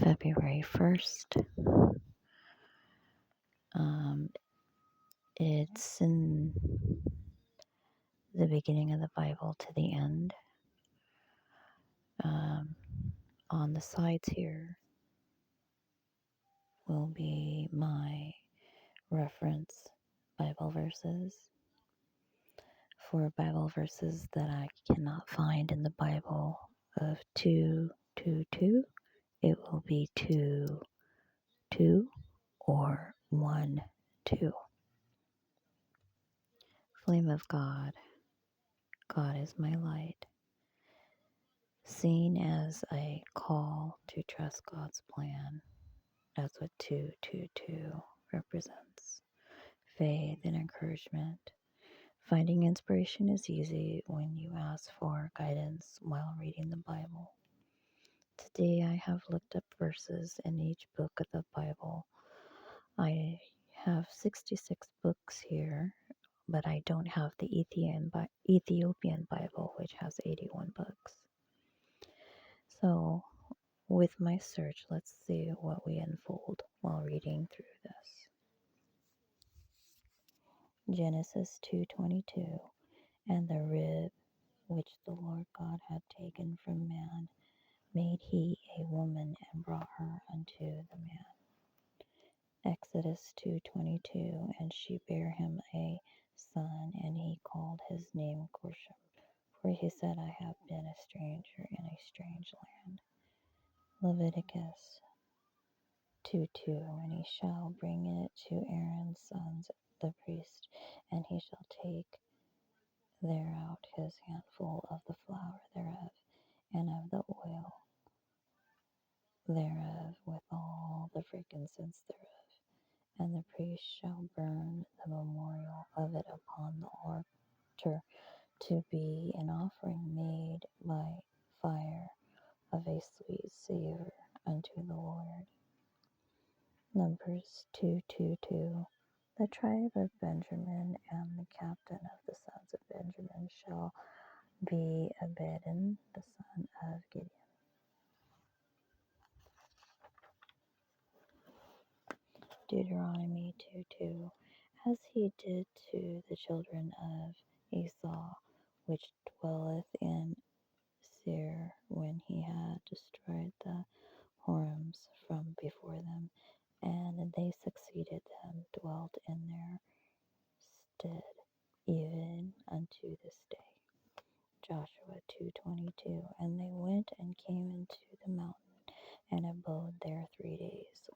February 1st. It's in the beginning of the Bible to the end. On the sides here will be my reference Bible verses. For Bible verses that I cannot find in the Bible of 222, it will be 2, 2 or 1, 2. Flame of God, God is my light. Seen as a call to trust God's plan, that's what 222 represents. Faith and encouragement. Finding inspiration is easy when you ask for guidance while reading the Bible. Today I have looked up verses in each book of the Bible. I have 66 books here, but I don't have the Ethiopian Bible, which has 81 books. So, with my search, let's see what we unfold while reading through this. Genesis 2:22, and the rib which the Lord God had taken from man made he a woman and brought her unto the man. Exodus 2:22, and she bare him a son, and he called his name Gershom, for he said, I have been a stranger in a strange land. Leviticus 2:2, and he shall bring it to Aaron's sons, the priest, and he shall take thereout his handful of the flour thereof, and of the oil thereof, with all the frankincense thereof, and the priest shall burn the memorial of it upon the altar to be an offering made by fire of a sweet savour unto the Lord. Numbers 2:22. The tribe of Benjamin and the captain of the sons of Benjamin shall be Abidan, the son of Gideon. Deuteronomy 2:2. As he did to the children of Esau, which dwelleth in Seir, when he had destroyed the Horims from before them, and they succeeded them, dwelt in their stead, even unto this day. Joshua 2:22. And they went and came into the mountain, and abode there 3 days,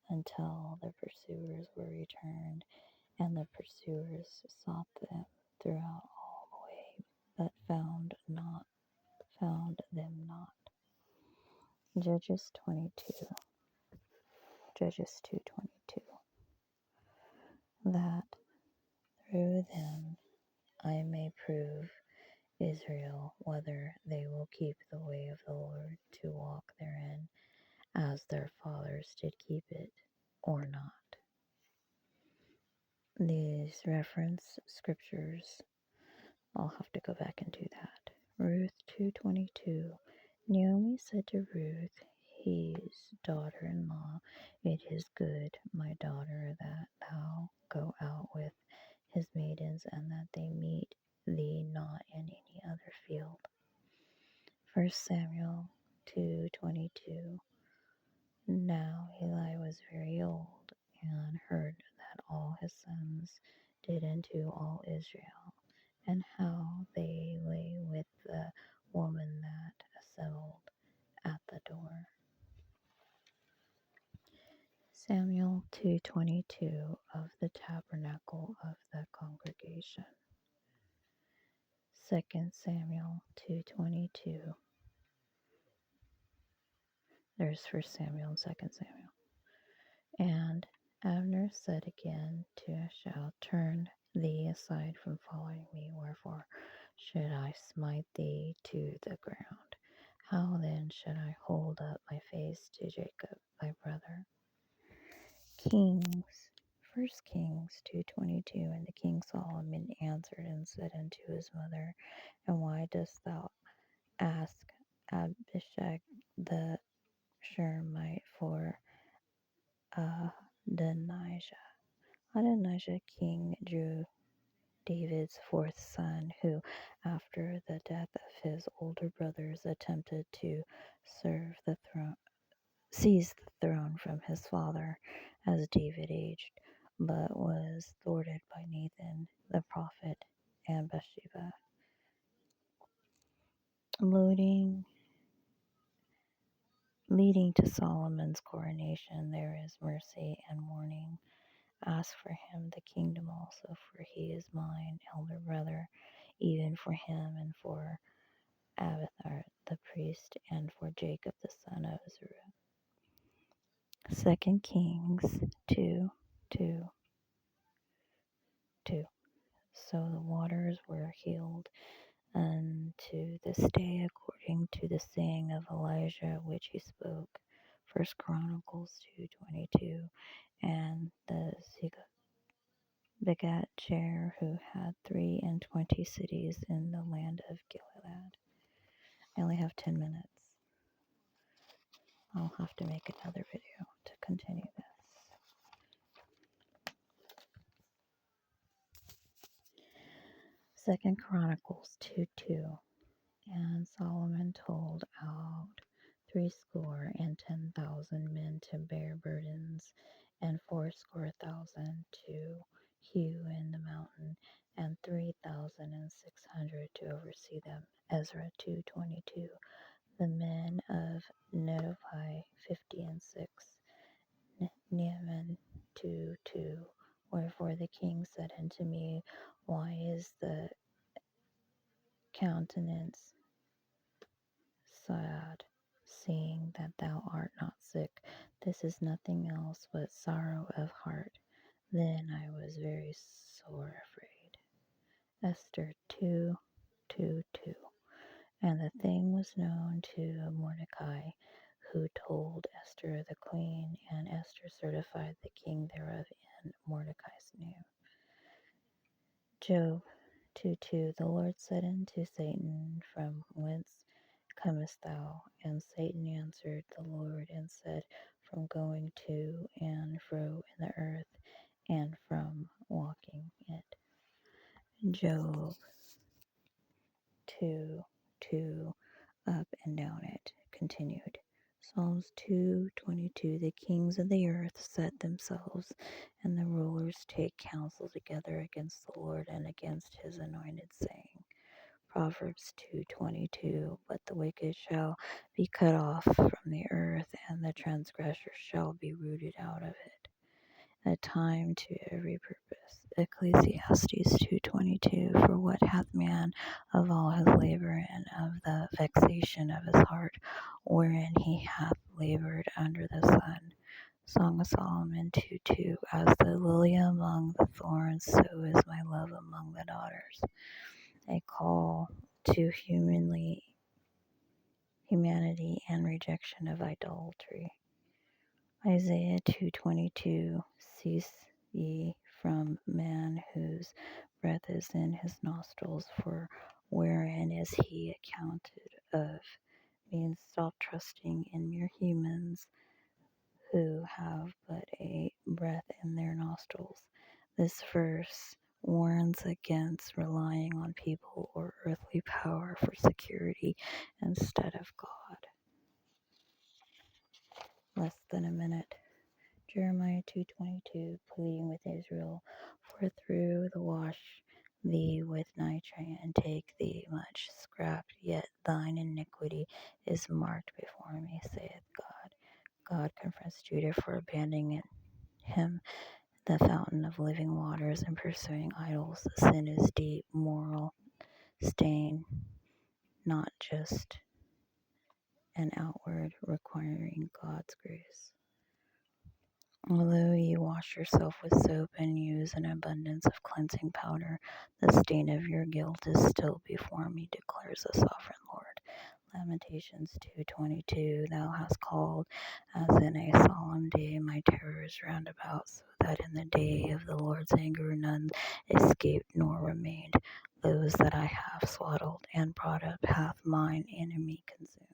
until the pursuers were returned, and the pursuers sought them throughout all the way, but found them not. Judges 2:22. That through them I may prove Israel whether they will keep the way of the Lord to walk therein, as their fathers did keep it, or not. These reference scriptures, I'll have to go back and do that. Ruth 2:22. Naomi said to Ruth, his daughter-in-law, it is good, my daughter, that thou go out with his maidens, and that they meet thee not in any other field. 1 Samuel 2:22. Now Eli was very old, and heard that all his sons did unto all Israel, and how they lay with the woman that assembled at the door. Samuel 2:22, of the tabernacle of the congregation. 2 Samuel 2:22. There's 1 Samuel and 2 Samuel. And Abner said again to Ashel, turn thee aside from following me, wherefore should I smite thee to the ground? How then should I hold up my face to Jacob thy brother? Kings, 1 Kings 2:22. And the king Solomon answered and said unto his mother, and why dost thou ask Abishag the Shermite for Adonijah. Adonijah, King David's fourth son, who, after the death of his older brothers, attempted to seize the throne from his father as David aged, but was thwarted by Nathan the prophet and Bathsheba. Leading to Solomon's coronation, there is mercy and mourning. Ask for him the kingdom also, for he is mine elder brother, even for him and for Abiathar the priest, and for Jacob the son of Zeruiah. 2 Kings 2:2. So the waters were healed unto this day, according to the saying of Elijah which he spoke. 1 Chronicles 2:22. And the begat Jair, who had 23 cities in the land of Gilead. I only have 10 minutes. I'll have to make another video to continue this. 2 Chronicles 2:2. And Solomon told out 60,000 men to bear burdens, and 80,000 to hew in the mountain, and 3,600 to oversee them. Ezra 2:22. The men of Netophi 50 and 6. Naaman 2:2. Wherefore the king said unto me, Why is the countenance sad, seeing that thou art not sick? This is nothing else but sorrow of heart. Then I was very sore afraid. Esther 2:2. And the thing was known to Mordecai, who told Esther the queen, and Esther certified the king thereof in Mordecai's name. Job 2:2. The Lord said unto Satan, From whence comest thou? And Satan answered the Lord and said, From going to and fro in the earth, and from walking it. Job 2:2. Up and down it. Continued. Psalms 2:22. The kings of the earth set themselves, and the rulers take counsel together against the Lord and against his anointed, saying. Proverbs 2:22. But the wicked shall be cut off from the earth, and the transgressor shall be rooted out of it. A time to every purpose. Ecclesiastes 2:22. For what hath man of all his labor, and of the vexation of his heart, wherein he hath labored under the sun? Song of Solomon 2:2. As the lily among the thorns, so is my love among the daughters. A call to humanity and rejection of idolatry. Isaiah 2:22. Cease ye from man whose breath is in his nostrils, for wherein is he accounted of? Means stop trusting in mere humans who have but a breath in their nostrils. This verse warns against relying on people or earthly power for security instead of God. Less than a minute. Jeremiah 2:22, pleading with Israel, For through the wash thee with nitre, and take thee much scrap, yet thine iniquity is marked before me, saith God. God confronts Judah for abandoning him, the fountain of living waters, and pursuing idols. The sin is deep, moral stain, not just an outward, requiring God's grace. Although ye wash yourself with soap and use an abundance of cleansing powder, the stain of your guilt is still before me, declares the sovereign Lord. Lamentations 2:22. Thou hast called as in a solemn day my terrors round about, so that in the day of the Lord's anger none escaped nor remained. Those that I have swaddled and brought up hath mine enemy consumed.